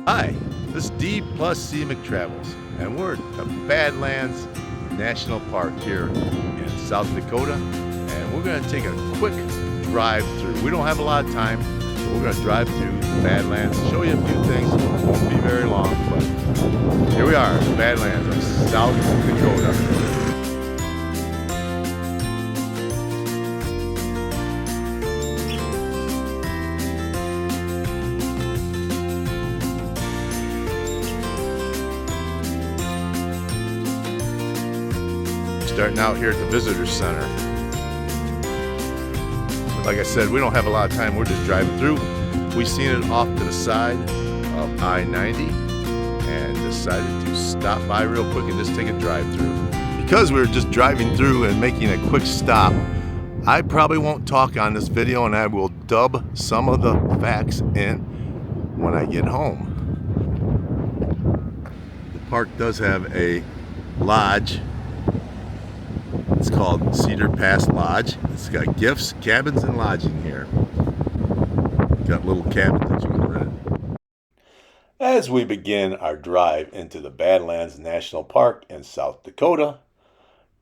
Hi, this is D+C McTravels, and we're at the Badlands National Park here in South Dakota, and we're going to take a quick drive through. We don't have a lot of time, so we're going to drive through the Badlands, show you a few things. It won't be very long, but here we are, the Badlands of South Dakota. Starting out here at the Visitor Center. Like I said, we don't have a lot of time. We're just driving through. We've seen it off to the side of I-90 and decided to stop by real quick and just take a drive through. Because we were just driving through and making a quick stop, I probably won't talk on this video, and I will dub some of the facts in when I get home. The park does have a lodge. It's called Cedar Pass Lodge. It's got gifts, cabins, and lodging here. Got little cabins that you can rent. As we begin our drive into the Badlands National Park in South Dakota,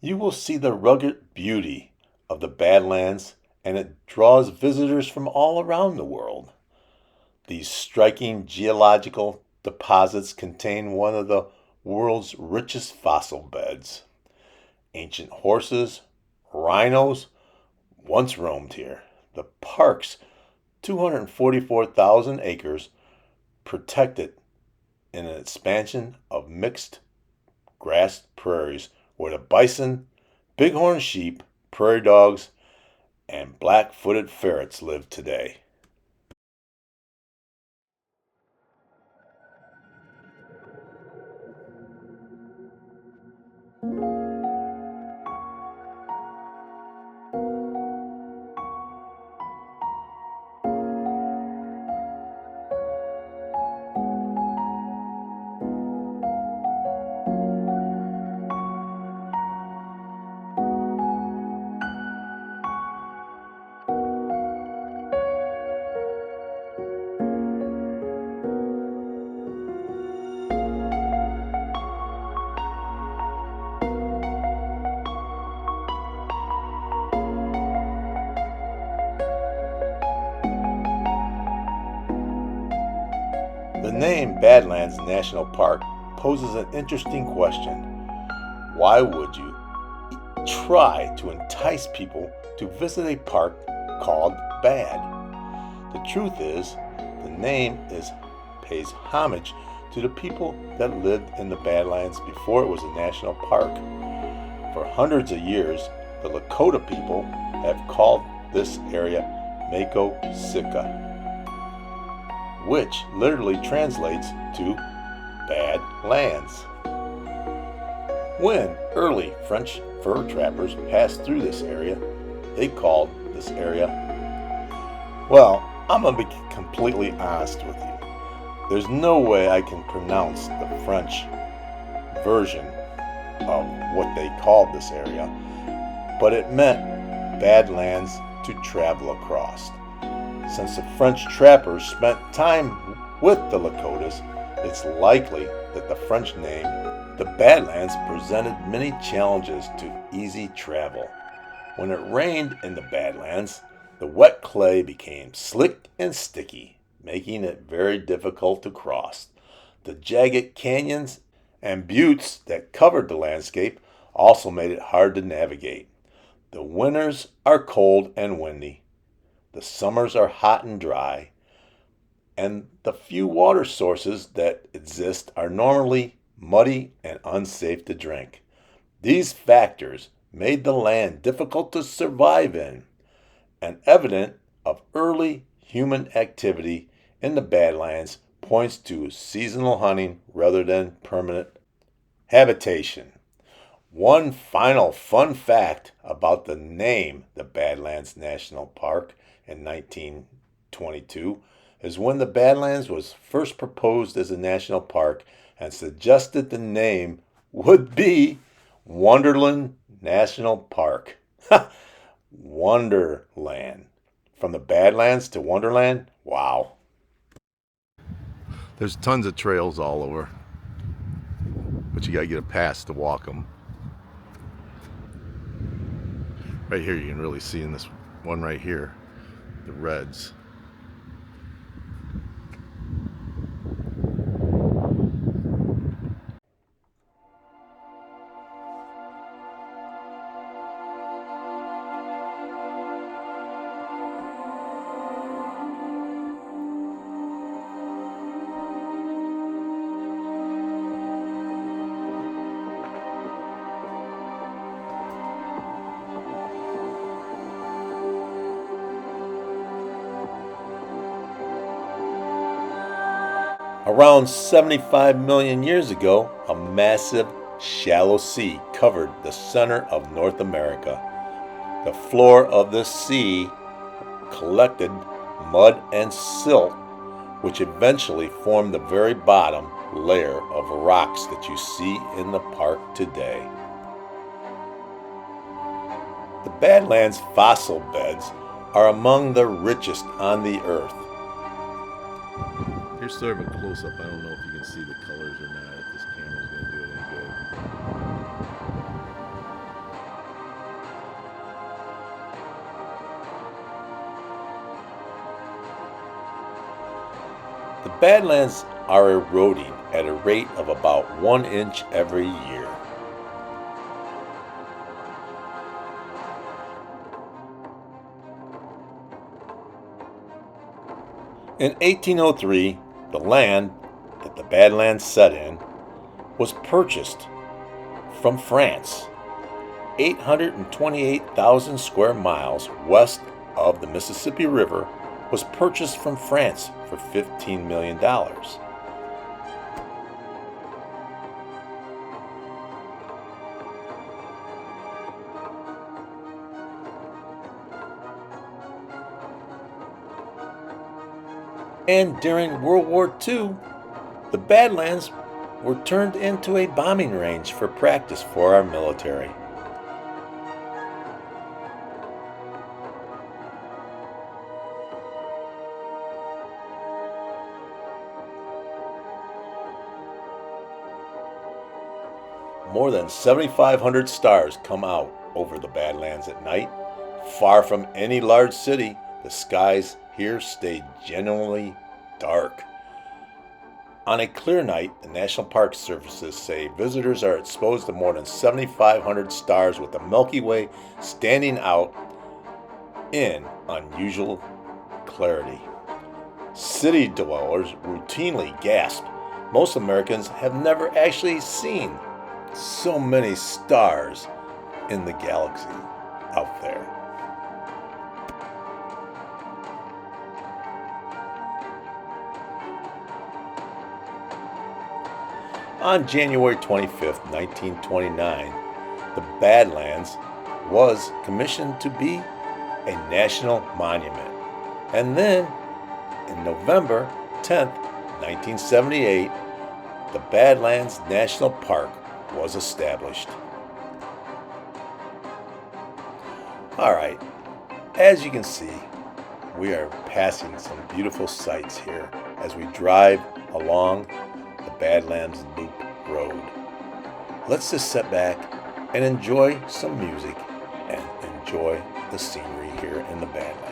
you will see the rugged beauty of the Badlands, and it draws visitors from all around the world. These striking geological deposits contain one of the world's richest fossil beds. Ancient horses, rhinos once roamed here. The park's 244,000 acres protected in an expansion of mixed grass prairies where the bison, bighorn sheep, prairie dogs, and black-footed ferrets live today. The name Badlands National Park poses an interesting question. Why would you try to entice people to visit a park called Bad? The truth is, the name pays homage to the people that lived in the Badlands before it was a national park. For hundreds of years, the Lakota people have called this area Mako Sika, which literally translates to bad lands. When early French fur trappers passed through this area, they called this area, well, I'm going to be completely honest with you. There's no way I can pronounce the French version of what they called this area, but it meant bad lands to travel across. Since the French trappers spent time with the Lakotas, it's likely that the French name, the Badlands, presented many challenges to easy travel. When it rained in the Badlands, the wet clay became slick and sticky, making it very difficult to cross. The jagged canyons and buttes that covered the landscape also made it hard to navigate. The winters are cold and windy. The summers are hot and dry, and the few water sources that exist are normally muddy and unsafe to drink. These factors made the land difficult to survive in, and evidence of early human activity in the Badlands points to seasonal hunting rather than permanent habitation. One final fun fact about the name, the Badlands National Park, in 1922, is when the Badlands was first proposed as a national park and suggested the name would be Wonderland National Park. Wonderland. From the Badlands to Wonderland? Wow. There's tons of trails all over, but you gotta get a pass to walk them. Right here you can really see in this one right here, the reds. Around 75 million years ago, a massive, shallow sea covered the center of North America. The floor of the sea collected mud and silt, which eventually formed the very bottom layer of rocks that you see in the park today. The Badlands fossil beds are among the richest on the earth. Here's sort of a close-up. I don't know if you can see the colors or not, if this camera's going to do it any good. The Badlands are eroding at a rate of about 1 inch every year. In 1803, the land that the Badlands set in was purchased from France, 828,000 square miles west of the Mississippi River was purchased from France for $15 million. And during World War II, the Badlands were turned into a bombing range for practice for our military. More than 7,500 stars come out over the Badlands at night. Far from any large city, the skies here stay genuinely dark. On a clear night, the National Park Services say visitors are exposed to more than 7,500 stars, with the Milky Way standing out in unusual clarity. City dwellers routinely gasp. Most Americans have never actually seen so many stars in the galaxy out there. On January 25, 1929, the Badlands was commissioned to be a national monument. And then, in November 10, 1978, the Badlands National Park was established. Alright, as you can see, we are passing some beautiful sights here as we drive along the Badlands Loop Road. Let's just sit back and enjoy some music and enjoy the scenery here in the Badlands.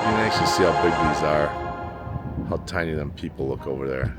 You can actually see how big these are, how tiny them people look over there.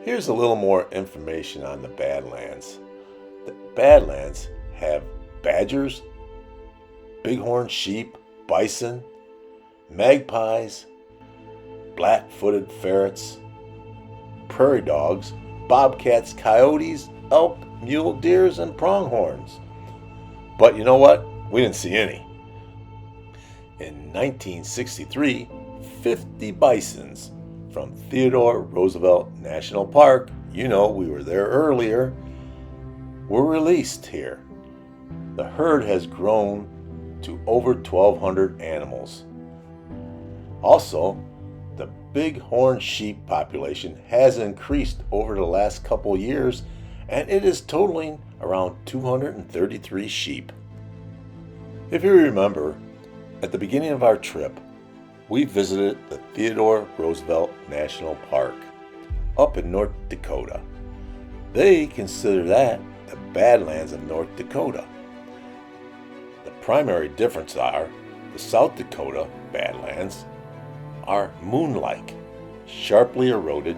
Here's a little more information on the Badlands. The Badlands have badgers, bighorn sheep, bison, magpies, black-footed ferrets, prairie dogs, bobcats, coyotes, elk, mule deers, and pronghorns. But you know what? We didn't see any. In 1963, 50 bisons from Theodore Roosevelt National Park, you know we were there earlier, were released here. The herd has grown to over 1,200 animals. Also, the bighorn sheep population has increased over the last couple years, and it is totaling around 233 sheep. If you remember, at the beginning of our trip, we visited the Theodore Roosevelt National Park up in North Dakota. They consider that the Badlands of North Dakota. The primary difference are the South Dakota Badlands are moon-like, sharply eroded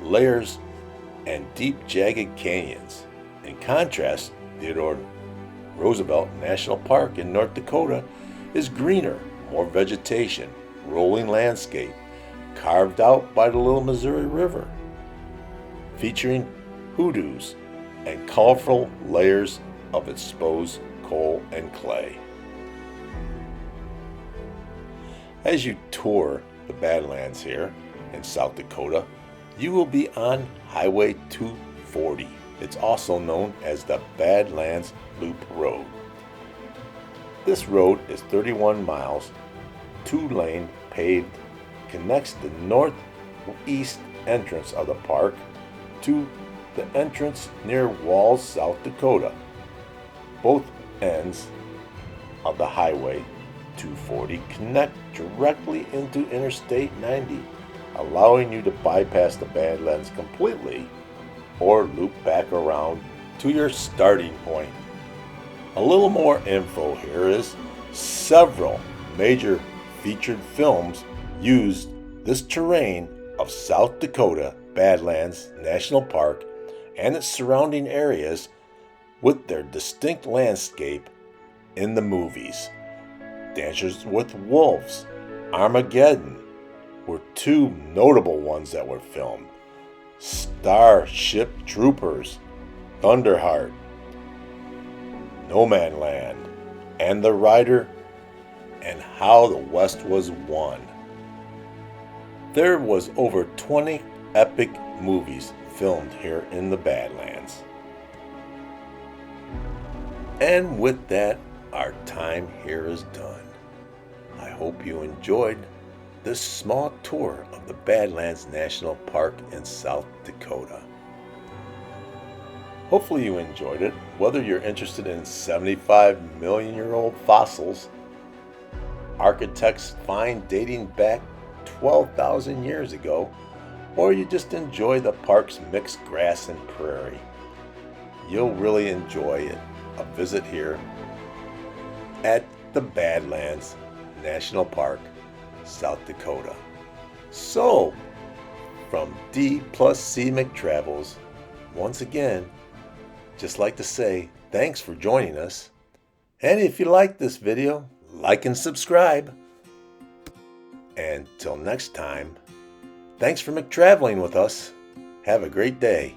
layers and deep jagged canyons. In contrast, Theodore Roosevelt National Park in North Dakota is greener, more vegetation, rolling landscape, carved out by the Little Missouri River, featuring hoodoos and colorful layers of exposed coal and clay. As you tour the Badlands here in South Dakota, you will be on Highway 240. It's also known as the Badlands Loop Road. This road is 31 miles, 2-lane paved, connects the northeast entrance of the park to the entrance near Walls, South Dakota. Both ends of the Highway 240 connect directly into Interstate 90, allowing you to bypass the Badlands completely or loop back around to your starting point. A little more info here is several major featured films used this terrain of South Dakota Badlands National Park and its surrounding areas with their distinct landscape in the movies. Dances with Wolves, Armageddon were two notable ones that were filmed. Starship Troopers, Thunderheart, No Man Land, and The Rider, and How the West Was Won. There was over 20 epic movies filmed here in the Badlands. And with that, our time here is done. I hope you enjoyed this small tour of the Badlands National Park in South Dakota. Hopefully you enjoyed it, whether you're interested in 75-million-year-old fossils, architects' find dating back 12,000 years ago, or you just enjoy the park's mixed grass and prairie. You'll really enjoy it, a visit here at the Badlands National Park, South Dakota. So, from D+C McTravels, once again, just like to say thanks for joining us. And if you like this video, like and subscribe. And till next time, thanks for McTraveling with us. Have a great day.